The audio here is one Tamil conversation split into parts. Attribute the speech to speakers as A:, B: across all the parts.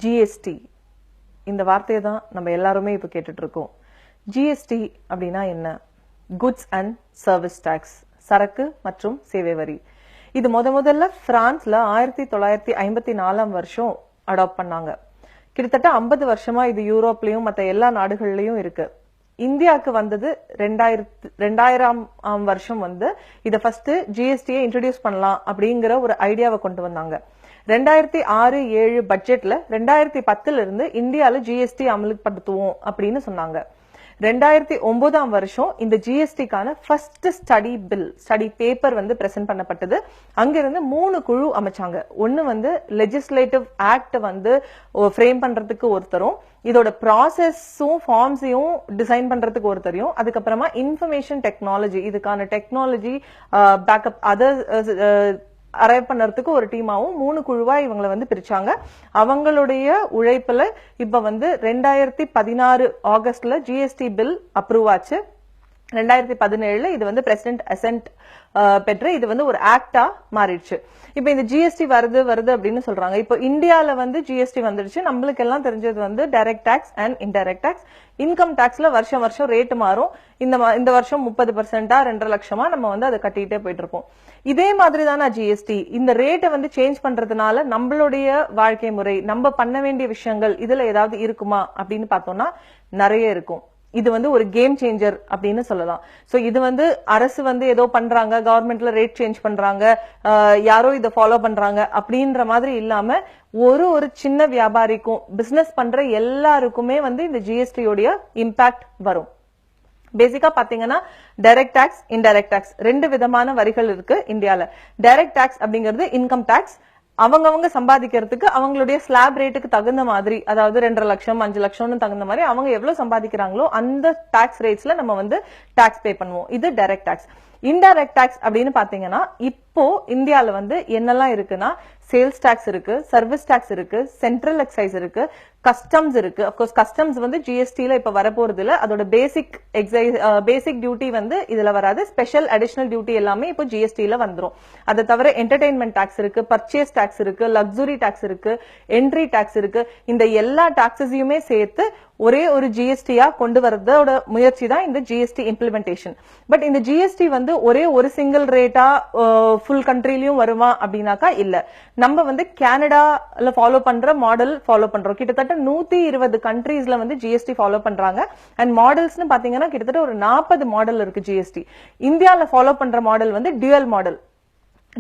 A: ஜிஎஸ்டி இந்த வார்த்தையை தான் நம்ம எல்லாருமே இப்போ கேட்டுட்டு இருக்கோம். ஜிஎஸ்டி அப்படின்னா என்ன? குட்ஸ் அண்ட் சர்வீஸ் டாக்ஸ், சரக்கு மற்றும் சேவை வரி. இது முதல்ல பிரான்ஸ்ல 1954 அடாப்ட் பண்ணாங்க. கிட்டத்தட்ட 50 வருஷமா இது யூரோப்லயும் மற்ற எல்லா நாடுகள்லயும் இருக்கு. இந்தியாவுக்கு வந்தது 2000 வருஷம் இத ஃபர்ஸ்ட் ஜிஎஸ்டியை இன்ட்ரோடியூஸ் பண்ணலாம் அப்படிங்கிற ஒரு ஐடியாவை கொண்டு வந்தாங்க. 2006-07 பட்ஜெட்ல 2010 இருந்து இந்தியால ஜிஎஸ்டி அமல்படுத்துவோம் அப்படின்னு சொன்னாங்க. 2009 வருஷம் இந்த ஜிஎஸ்டிக்கான ஃபர்ஸ்ட் ஸ்டடி பேப்பர் பிரசன்ட் பண்ணப்பட்டது. அங்கிருந்து 3 குழு அமைச்சாங்க. ஒன்னு லெஜிஸ்லேட்டிவ் ஆக்ட் ஃப்ரேம் பண்றதுக்கு ஒருத்தரும், இதோட ப்ராசஸும் ஃபார்ம்ஸையும் டிசைன் பண்றதுக்கு ஒருத்தரையும், அதுக்கப்புறமா இன்ஃபர்மேஷன் டெக்னாலஜி, இதுக்கான டெக்னாலஜி பேக்கப் அதர் அரைவ் பண்ணறதுக்கு ஒரு டீமாவும் 3 குழுவா இவங்களை பிரிச்சாங்க. அவங்களுடைய உழைப்புல இப்ப 2016 ஆகஸ்ட்ல ஜிஎஸ்டி பில் அப்ரூவ் ஆச்சு. 2017 இது பிரசிடென்ட் அசென்ட் பெற்று இது ஒரு ஆக்டா மாறிடுச்சு. இப்ப இந்த ஜிஎஸ்டி வருது அப்படின்னு சொல்றாங்க. இப்போ இந்தியால ஜிஎஸ்டி வந்துடுச்சு. நம்மளுக்கு எல்லாம் தெரிஞ்சது direct tax and indirect tax. Income டாக்ஸ்ல வருஷம் ரேட் மாறும். இந்த வருஷம் 30%, 2.5 லட்சமா நம்ம அதை கட்டிட்டே போயிட்டு இருப்போம். இதே மாதிரி தானே ஜிஎஸ்டி. இந்த ரேட்டை சேஞ்ச் பண்றதுனால நம்மளுடைய வாழ்க்கை முறை, நம்ம பண்ண வேண்டிய விஷயங்கள் இதுல ஏதாவது இருக்குமா அப்படின்னு பார்த்தோம்னா நிறைய இருக்கும். இது ஒரு கேம் சேஞ்சர் அப்படின்னு சொல்லலாம். சோ இது அரசு ஏதோ பண்றாங்க, கவர்மெண்ட்ல ரேட் சேஞ்ச் பண்றாங்க, யாரோ இதை ஃபாலோ பண்றாங்க அப்படின்ற மாதிரி இல்லாம ஒரு சின்ன வியாபாரிக்கும் பிசினஸ் பண்ற எல்லாருக்குமே இந்த ஜிஎஸ்டியோடைய இம்பாக்ட் வரும். பேசிக்கா பாத்தீங்கன்னா டைரக்ட் டாக்ஸ், இன்டைரக்ட் டாக்ஸ் 2 விதமான வரிகள் இருக்கு இந்தியால. டைரக்ட் டாக்ஸ் அப்படிங்கிறது இன்கம் டாக்ஸ். அவங்க சம்பாதிக்கிறதுக்கு அவங்களுடைய ஸ்லாப் ரேட்டுக்கு தகுந்த மாதிரி, அதாவது 2.5 லட்சம் 5 லட்சம்னு தகுந்த மாதிரி அவங்க எவ்வளவு சம்பாதிக்கிறாங்களோ அந்த டாக்ஸ் ரேட்ஸ்ல நம்ம டாக்ஸ் பே பண்ணுவோம். இது டைரக்ட் டாக்ஸ். இன்டைரக்ட் டாக்ஸ் அப்படின்னு பாத்தீங்கன்னா இப்போ இந்தியால என்னெல்லாம் இருக்குன்னா, சேல்ஸ் டாக்ஸ் இருக்கு, சர்வீஸ் டாக்ஸ் இருக்கு, சென்ட்ரல் எக்ஸைஸ் இருக்கு, கஸ்டம்ஸ் இருக்கு. அப்கோர்ஸ் கஸ்டம்ஸ் ஜிஎஸ்டில இப்ப வரப்போறது இல்ல. அதோட பேசிக் டியூட்டி இதுல வராது. ஸ்பெஷல் அடிஷனல் டியூட்டி எல்லாமே இப்போ ஜிஎஸ்டில வந்துரும். அதை தவிர என்டர்டைன்மெண்ட் டாக்ஸ் இருக்கு, பர்ச்சேஸ் டாக்ஸ் இருக்கு, லக்ஸுரி டாக்ஸ் இருக்கு, என்ட்ரி டாக்ஸ் இருக்கு. இந்த எல்லா டாக்ஸஸையுமே சேர்த்து ஒரே ஒரு ஜிஎஸ்டியா கொண்டு வரதோட முயற்சி தான் இந்த ஜிஎஸ்டி இம்ப்ளிமெண்டேஷன். பட் இந்த ஜிஎஸ்டி ஒரே ஒரு சிங்கிள் ரேட்டா ஃபுல் கண்ட்ரிலயும் வருமா அப்படின்னாக்கா இல்ல. நம்ம கனடால ஃபாலோ பண்ற மாடல் ஃபாலோ பண்றோம். கிட்டத்தட்ட 120 கண்ட்ரீஸ்ல ஜிஎஸ்டி ஃபாலோ பண்றாங்க. அண்ட் மாடல்ஸ்னு பாத்தீங்கன்னா கிட்டத்தட்ட ஒரு 40 மாடல் இருக்கு ஜிஎஸ்டி. இந்தியால ஃபாலோ பண்ற model dual model.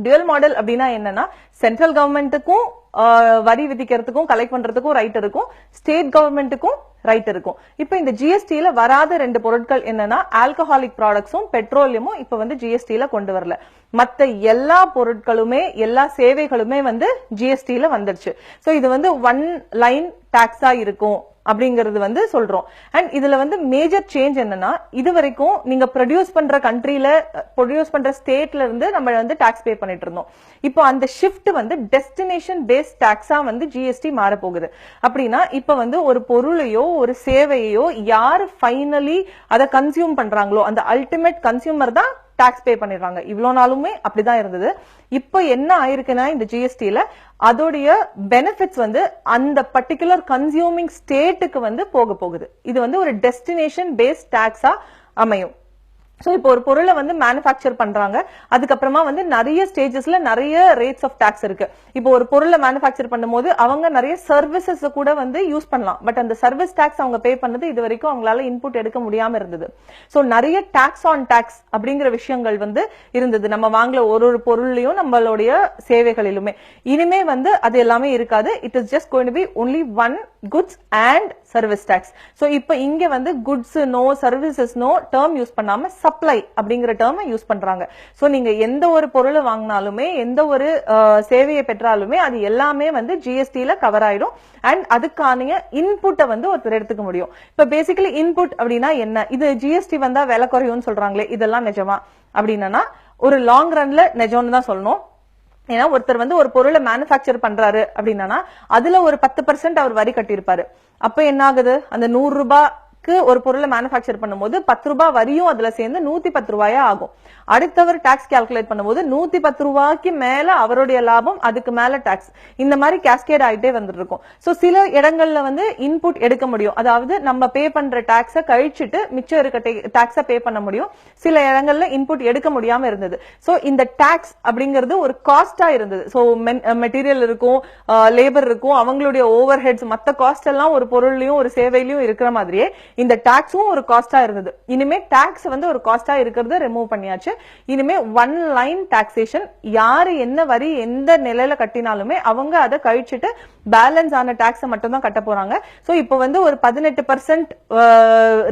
A: Dual model அப்படின்னா என்னன்னா, சென்ட்ரல் கவர்மெண்ட்டுக்கும் வரி விதிக்கிறதுக்கும் கலெக்ட் பண்றதுக்கும் ரைட் இருக்கும், ஸ்டேட் கவர்மெண்ட்டுக்கும் ரைட் இருக்கும். இப்ப இந்த ஜிஎஸ்டில வராத 2 பொருட்கள் என்னன்னா, ஆல்கஹாலிக் ப்ராடக்ட்ஸும் பெட்ரோலியமும் இப்ப ஜிஎஸ்டில கொண்டு வரல. மத்த எல்லா பொருட்களுமே எல்லா சேவைகளுமே ஜிஎஸ்டில வந்துருச்சு. சோ இது ஒன் லைன் டாக்ஸா இருக்கும் அப்படிங்கறது சொல்றோம். அண்ட் இதுல மேஜர் சேஞ்ச் என்னன்னா, இது வரைக்கும் நீங்க ப்ரொடியூஸ் பண்ற கண்ட்ரில, ப்ரொடியூஸ் பண்ற ஸ்டேட்ல இருந்து நம்ம டாக்ஸ் பே பண்ணிட்டு இருந்தோம். இப்போ அந்த ஷிஃப்ட் டெஸ்டினேஷன் பேஸ்ட் டாக்ஸா ஜிஎஸ்டி மாற போகுது. அப்படின்னா இப்ப ஒரு பொருளையோ ஒரு சேவையோ யாரு ஃபைனலி அதை கன்சியூம் பண்றாங்களோ அந்த அல்டிமேட் கன்சியூமர் தான் டாக்ஸ் பே பண்ணிடுறாங்க. இவ்வளவு நாளுமே அப்படிதான் இருந்தது. இப்ப என்ன ஆயிருக்குன்னா இந்த ஜிஎஸ்டில அதோடைய பெனிஃபிட்ஸ் அந்த பர்டிகுலர் கன்சியூமிங் ஸ்டேட்டுக்கு போக போகுது. இது ஒரு டெஸ்டினேஷன் பேஸ்ட் டாக்ஸா அமையும். சோ இப்போ ஒரு பொருளை மேனுஃபேக்சர் பண்றாங்க. அதுக்கப்புறமா நிறைய ஸ்டேஜஸ்ல நிறைய ரேட்ஸ் ஆஃப் டாக்ஸ் இருக்கு. இப்போ ஒரு பொருளை மேனுஃபேக்சர் பண்ணும்போது அவங்க நிறைய சர்வீசஸ் கூட யூஸ் பண்ணலாம். பட் அந்த சர்வீஸ் டாக்ஸ் அவங்க பே பண்ணது இது வரைக்கும் அவங்களால இன்புட் எடுக்க முடியாம இருந்தது. சோ நிறைய டாக்ஸ் ஆன் டாக்ஸ் அப்படிங்கிற விஷயங்கள் இருந்தது. நம்ம வாங்கல ஒரு பொருளையும் நம்மளுடைய சேவைகளிலுமே. இனிமே அது எல்லாமே இருக்காது. It is just going to be only one goods and service tax. So இப்போ இங்க குட்ஸ் நோ, சர்வீசஸ் நோ டேர்ம் யூஸ் பண்ணாம சப்ளை அப்படிங்கிற டேர்ம் யூஸ் பண்றாங்க. சோ நீங்க எந்த ஒரு பொருளை வாங்கினாலுமே, எந்த ஒரு சேவையை பெற்றாலுமே அது எல்லாமே ஜிஎஸ்டில கவர் ஆயிடும். அண்ட் அதுக்கான இன்புட்டை ஒருத்தர் எடுத்துக்க முடியும். இப்ப பேசிக்கலி இன்புட் அப்படின்னா என்ன? இது ஜிஎஸ்டி வந்தா விலை குறையும்னு சொல்றாங்களே, இதெல்லாம் நிஜமா அப்படின்னா ஒரு லாங் ரன்ல நிஜம்னு தான் சொல்லணும். ஏன்னா ஒருத்தர் ஒரு பொருளை மேனுஃபேக்சர் பண்றாரு அப்படின்னா அதுல ஒரு 10% அவர் வரி கட்டியிருப்பாரு. அப்ப என்ன ஆகுது? அந்த 100 ரூபாய் ஒரு பொருளை மேனுஃபேக்சர் பண்ணும்போது 10 ரூபாய் வரியும் அதுல சேர்ந்து 110 ரூபாயா ஆகும். அடுத்தவர் டாக்ஸ் கால்குலேட் பண்ணும்போது 110 ரூபாய்க்கு மேல அவருடைய லாபம், அதுக்கு மேல டாக்ஸ், இந்த மாதிரி கேஸ்கேட் ஆயிட்டே வந்துட்டு இருக்கும். சோ சில இடங்கள்ல வந்து இன்புட் எடுக்க முடியும், அதாவது நம்ம பே பண்ற டாக்ஸ கழிச்சிட்டு மிச்சம் இருக்க டாக்ஸ பே பண்ண முடியும். சில இடங்கள்ல இன்புட் எடுக்க முடியாம இருந்தது. சோ இந்த டாக்ஸ் அப்படிங்கிறது ஒரு காஸ்டா இருந்தது. சோ மெட்டீரியல் இருக்கும், லேபர் இருக்கும், அவங்களுடைய ஓவர் ஹெட்ஸ், மத்த காஸ்ட் எல்லாம் ஒரு பொருள்லயும் ஒரு சேவையிலயும் இருக்கிற மாதிரியே இந்த டாக்ஸும் ஒரு காஸ்டா இருந்தது. இனிமே டாக்ஸ் வந்து ஒரு காஸ்டா இருக்கிறத ரிமூவ் பண்ணியாச்சு. இனிமே ஒன் லைன் டாக்ஸேஷன், யாரு என்ன வரி எந்த நிலையில கட்டினாலுமே அவங்க அதை கழிச்சிட்டு பேலன்ஸ் ஆன டாக்ஸ் மட்டும் தான் கட்ட போறாங்க. சோ இப்போ வந்து ஒரு 18%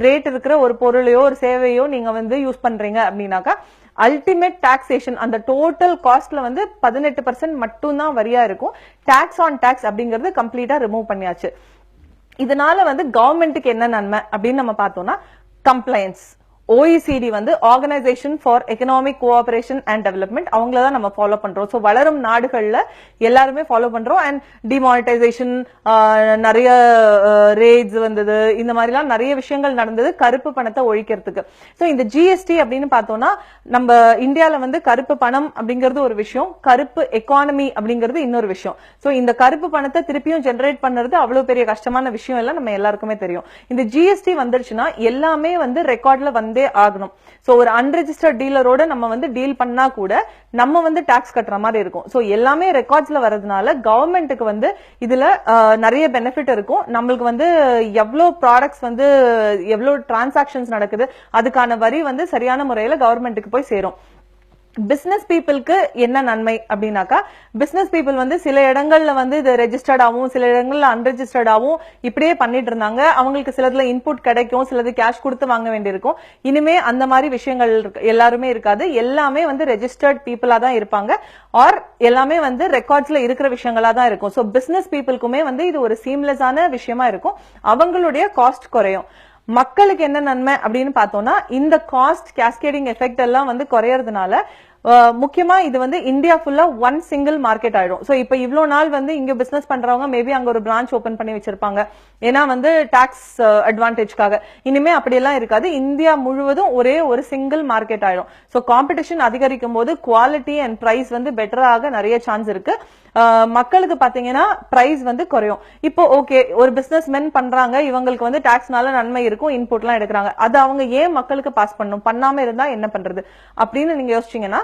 A: ரேட் இருக்கிற ஒரு பொருளையோ ஒரு சேவையோ நீங்க வந்து யூஸ் பண்றீங்க அப்படின்னாக்கா அல்டிமேட் டாக்ஸேஷன் அந்த டோட்டல் காஸ்ட்ல வந்து 18% மட்டும் தான் வரியா இருக்கும். டாக்ஸ் ஆன் டாக்ஸ் அப்படிங்கறது கம்ப்ளீட்டா ரிமூவ் பண்ணியாச்சு. இதனால வந்து கவர்மெண்ட்டுக்கு என்ன நன்மை அப்படின்னு நம்ம பார்த்தோம்னா, கம்ப்ளைன்ஸ். OECD வந்து organisation for economic cooperation and development, அவங்கள தான் நம்ம ஃபாலோ பண்றோம். ஸோ வளரும் நாடுகள்ல எல்லாருமே ஃபாலோ பண்றோம். அண்ட் டிமானிட்டைசேஷன், நிறைய ரேட்ஸ் வந்தது, இந்த மாதிரிலாம் நிறைய விஷயங்கள் நடந்தது கருப்பு பணத்தை ஒழிக்கிறதுக்கு. ஸோ இந்த ஜிஎஸ்டி அப்படின்னு பார்த்தோம்னா, நம்ம இந்தியால வந்து கருப்பு பணம் அப்படிங்கிறது ஒரு விஷயம், கருப்பு எக்கானமி அப்படிங்கிறது இன்னொரு விஷயம். ஸோ இந்த கருப்பு பணத்தை திருப்பியும் ஜெனரேட் பண்றது அவ்வளவு பெரிய கஷ்டமான விஷயம் எல்லாம் நம்ம எல்லாருக்குமே தெரியும். இந்த ஜிஎஸ்டி வந்துருச்சுன்னா எல்லாமே வந்து ரெக்கார்ட்ல வந்தே ஆகணும். சோ ஒரு அன்ரெஜிஸ்டர்ட் டீலரோட நம்ம வந்து டீல் பண்ணா கூட நம்ம வந்து டாக்ஸ் கட்டுற மாதிரி இருக்கும். சோ எல்லாமே ரெக்கார்ட்ஸ்ல வரதுனால கவர்மெண்ட்டுக்கு வந்து இதுல நிறைய பெனிஃபிட் இருக்கும். நம்மளுக்கு வந்து எவ்வளவு ப்ராடக்ட்ஸ் வந்து எவ்வளவு டிரான்சாக்ஷன்ஸ் நடக்குது அதுக்கான வரி வந்து சரியான முறையில கவர்மெண்ட்டுக்கு போய் சேரும். பிசினஸ் பீப்புளுக்கு என்ன நன்மை அப்படின்னாக்கா, பிசினஸ் பீப்புள் வந்து சில இடங்கள்ல வந்து இது ரெஜிஸ்டர்டாவும் சில இடங்கள்ல அன்ரெஜிஸ்டர்டாவும் இப்படியே பண்ணிட்டு இருந்தாங்க. அவங்களுக்கு சிலதுல இன்புட் கிடைக்கும், சிலது கேஷ் கொடுத்து வாங்க வேண்டியிருக்கும். இனிமே அந்த மாதிரி விஷயங்கள் எல்லாருமே இருக்காது. எல்லாமே வந்து ரெஜிஸ்டர்ட் பீப்புளா தான் இருப்பாங்க, ஆர் எல்லாமே வந்து ரெக்கார்ட்ஸ்ல இருக்கிற விஷயங்களா தான் இருக்கும். சோ பிசினஸ் பீப்புளுக்குமே வந்து இது ஒரு சீம்லெஸ்ஸான விஷயமா இருக்கும். அவங்களுடைய காஸ்ட் குறையும். மக்களுக்கு என்ன நன்மை அப்படின்னு பார்த்தோம்னா, இந்த காஸ்ட் கேஸ்கேடிங் எஃபெக்ட் எல்லாம் வந்து குறையறதுனால முக்கியமா இது வந்து இந்தியா ஃபுல்லா ஒன் சிங்கிள் மார்க்கெட் ஆயிடும். சோ இப்ப இவ்வளவு நாள் வந்து இங்க பிசினஸ் பண்றவங்க மேபி அங்க ஒரு பிரான்ச் ஓபன் பண்ணி வச்சிருப்பாங்க, ஏன்னா வந்து டாக்ஸ் அட்வான்டேஜ்க்காக. இனிமே அப்படியெல்லாம் இருக்காது, இந்தியா முழுவதும் ஒரே ஒரு சிங்கிள் மார்க்கெட் ஆயிடும். சோ காம்படிஷன் அதிகரிக்கும் போது குவாலிட்டி அண்ட் பிரைஸ் வந்து பெட்டராக நிறைய சான்ஸ் இருக்கு. மக்களுக்கு பாத்தீங்கன்னா பிரைஸ் வந்து குறையும். இப்போ ஓகே, ஒரு பிசினஸ் மென் பண்றாங்க, இவங்களுக்கு வந்து டாக்ஸ்னால நன்மை இருக்கும், இன்புட் எல்லாம் எடுக்கிறாங்க, அது அவங்க ஏன் மக்களுக்கு பாஸ் பண்ணணும், பண்ணாம இருந்தா என்ன பண்றது அப்படின்னு நீங்க யோசிச்சீங்கன்னா,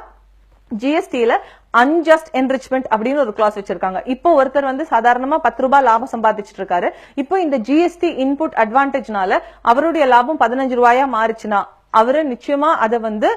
A: ஜிஎஸ்டில அன்ஜஸ்ட் என்ரிச்மெண்ட் அப்படின்னு ஒரு கிளாஸ் வச்சிருக்காங்க. இப்போ ஒருத்தர் வந்து சாதாரணமா 10 ரூபாய் லாபம் சம்பாதிச்சுட்டு இருக்காரு. இப்போ இந்த ஜிஎஸ்டி இன்புட் அட்வான்டேஜ்னால அவருடைய லாபம் 15 ரூபாயா மாறுச்சுன்னா அவரு நிச்சயமா அதை வந்து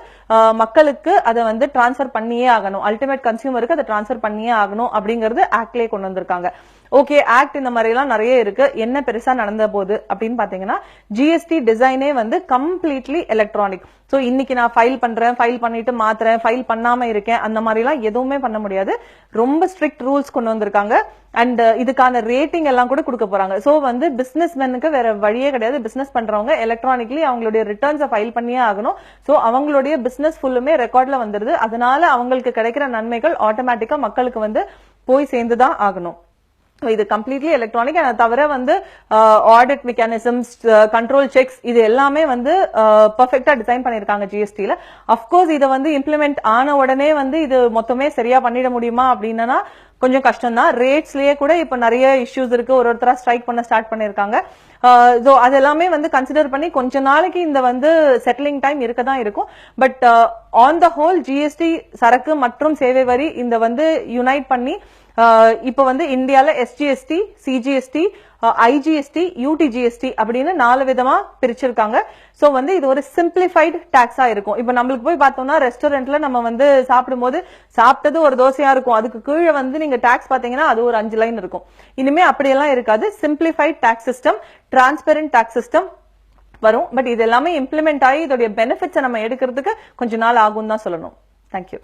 A: மக்களுக்கு அதை வந்து டிரான்ஸ்பர் பண்ணியே ஆகணும், அல்டிமேட் கன்சியூமருக்கு அதை டிரான்ஸ்பர் பண்ணியே ஆகணும் அப்படிங்கறது ஆக்ட்லயே கொண்டு வந்திருக்காங்க. ஓகே, ஆக்ட் இந்த மாதிரி எல்லாம் நிறைய இருக்கு. என்ன பெருசா நடந்த போது அப்படின்னு பாத்தீங்கன்னா, ஜிஎஸ்டி டிசைனே வந்து கம்ப்ளீட்லி எலக்ட்ரானிக். சோ இன்னைக்கு நான் ஃபைல் பண்றேன், ஃபைல் பண்ணிட்டு மாத்துறேன், ஃபைல் பண்ணாம இருக்கேன், அந்த மாதிரி எல்லாம் எதுவுமே பண்ண முடியாது. ரொம்ப ஸ்ட்ரிக்ட் ரூல்ஸ் கொண்டு வந்திருக்காங்க. அண்ட் இதுக்கான ரேட்டிங் எல்லாம் கூட கொடுக்க போறாங்க. சோ வந்து பிசினஸ் மேனுக்கு வேற வழியே கிடையாது. பிசினஸ் பண்றவங்க எலக்ட்ரானிக்லி அவங்களுடைய ரிட்டர்ன்ஸை ஃபைல் பண்ணியே ஆகணும். சோ அவங்களுடைய பிசினஸ் ஃபுல்லுமே ரெக்கார்ட்ல வந்துருது. அதனால அவங்களுக்கு கிடைக்கிற நன்மைகள் ஆட்டோமேட்டிக்கா மக்களுக்கு வந்து போய் சேர்ந்துதான் ஆகணும். இது கம்ப்ளீட்லி எலக்ட்ரானிக். அதை தவிர வந்து ஆடிட் மெக்கானிசம்ஸ், கண்ட்ரோல் செக்ஸ், இது எல்லாமே வந்து பெர்ஃபெக்ட்டா டிசைன் பண்ணிருக்காங்க ஜிஎஸ்டில. அப்கோர்ஸ் இதை வந்து இம்ப்ளிமெண்ட் ஆன உடனே வந்து இது மொத்தமே சரியா பண்ணிட முடியுமா அப்படின்னா கொஞ்சம் கஷ்டம் தான். ரேட்ஸ்லயே கூட இப்ப நிறைய இஷ்யூஸ் இருக்கு, ஒருத்தரா ஸ்ட்ரைக் பண்ண ஸ்டார்ட் பண்ணிருக்காங்க. அது எல்லாமே வந்து கன்சிடர் பண்ணி கொஞ்ச நாளைக்கு இந்த வந்து செட்டிலிங் டைம் இருக்கதான் இருக்கும். But on the whole GST சரக்கு மற்றும் சேவை வரி இந்த வந்து யுனைட் பண்ணி இப்ப வந்து இந்தியால எஸ்ஜிஎஸ்டி, சிஜிஎஸ்டி, ஐஜிஎஸ்டி, யூடிஜிஎஸ்டி அப்படின்னு 4 விதமா பிரிச்சிருக்காங்க. சோ வந்து இது ஒரு சிம்பிளிஃபைடு டாக்ஸா இருக்கும். இப்ப நம்மளுக்கு போய் பார்த்தோம்னா ரெஸ்டாரண்ட்ல நம்ம வந்து சாப்பிடும்போது சாப்பிட்டது ஒரு தோசையா இருக்கும், அதுக்கு கீழே வந்து நீங்க டாக்ஸ் பாத்தீங்கன்னா அது ஒரு 5 லைன் இருக்கும். இனிமே அப்படியெல்லாம் இருக்காது. Simplified tax system, transparent tax system வரும். பட் இது எல்லாமே இம்ப்ளிமெண்ட் ஆகி இதோடைய பெனிஃபிட்ஸை நம்ம எடுக்கிறதுக்கு கொஞ்ச நாள் ஆகும் தான் சொல்லணும். தேங்க்யூ.